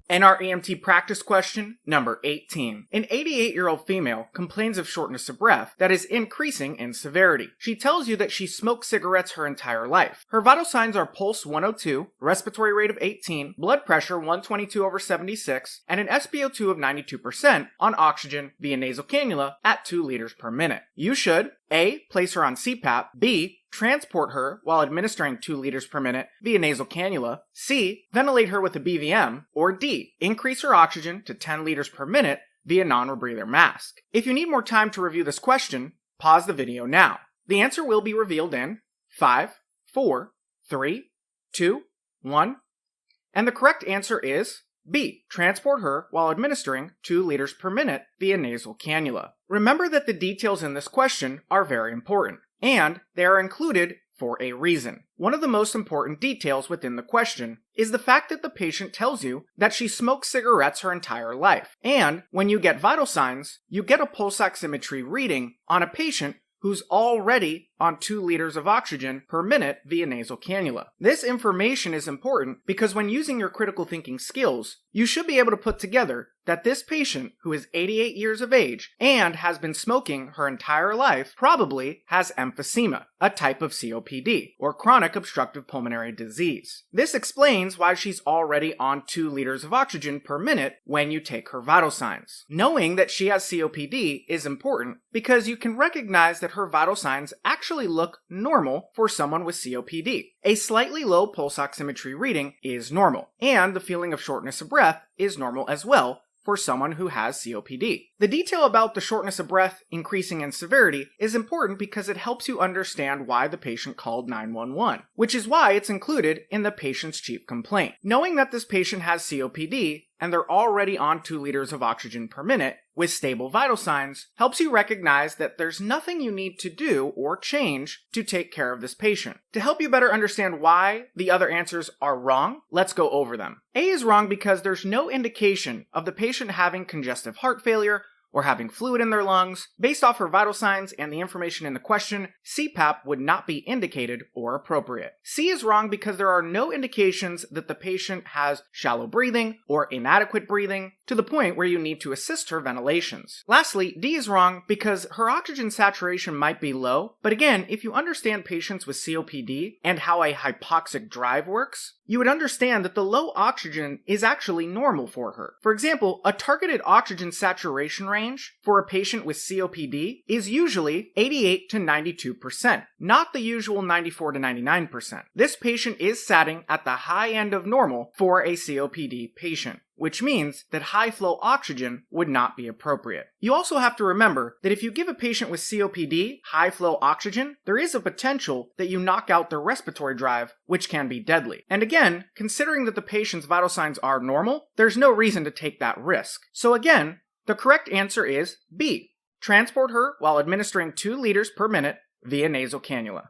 NREMT practice question number 18. An 88-year-old female complains of shortness of breath that is increasing in severity. She tells you that she smoked cigarettes her entire life. Her vital signs are pulse 102, respiratory rate of 18, blood pressure 122/76, and an SpO2 of 92% on oxygen via nasal cannula at 2 liters per minute. You should A. Place her on CPAP. B. Transport her while administering 2 liters per minute via nasal cannula. C. Ventilate her with a BVM. Or D. Increase her oxygen to 10 liters per minute via non-rebreather mask. If you need more time to review this question, pause the video now. The answer will be revealed in 5, 4, 3, 2, 1. And the correct answer is B. Transport her while administering 2 liters per minute via nasal cannula. Remember that the details in this question are very important, and they are included for a reason. One of the most important details within the question is the fact that the patient tells you that she smoked cigarettes her entire life. And when you get vital signs, you get a pulse oximetry reading on a patient who's already on 2 liters of oxygen per minute via nasal cannula. This information is important because when using your critical thinking skills, you should be able to put together that this patient, who is 88 years of age and has been smoking her entire life, probably has emphysema, a type of COPD, or chronic obstructive pulmonary disease. This explains why she's already on 2 liters of oxygen per minute when you take her vital signs. Knowing that she has COPD is important because you can recognize that her vital signs actually look normal for someone with COPD. A slightly low pulse oximetry reading is normal, and the feeling of shortness of breath is normal as well for someone who has COPD. The detail about the shortness of breath increasing in severity is important because it helps you understand why the patient called 911, which is why it's included in the patient's chief complaint. Knowing that this patient has COPD and they're already on 2 liters of oxygen per minute with stable vital signs helps you recognize that there's nothing you need to do or change to take care of this patient. To help you better understand why the other answers are wrong, let's go over them. A is wrong because there's no indication of the patient having congestive heart failure or having fluid in their lungs. Based off her vital signs and the information in the question, CPAP would not be indicated or appropriate. C is wrong because there are no indications that the patient has shallow breathing or inadequate breathing to the point where you need to assist her ventilations. Lastly, D is wrong because her oxygen saturation might be low, but again, if you understand patients with COPD and how a hypoxic drive works, you would understand that the low oxygen is actually normal for her. For example, a targeted oxygen saturation range for a patient with COPD is usually 88 to 92%, not the usual 94 to 99%. This patient is sitting at the high end of normal for a COPD patient, which means that high-flow oxygen would not be appropriate. You also have to remember that if you give a patient with COPD high-flow oxygen, there is a potential that you knock out their respiratory drive, which can be deadly. And again, considering that the patient's vital signs are normal, there's no reason to take that risk. So again, the correct answer is B. Transport her while administering 2 liters per minute via nasal cannula.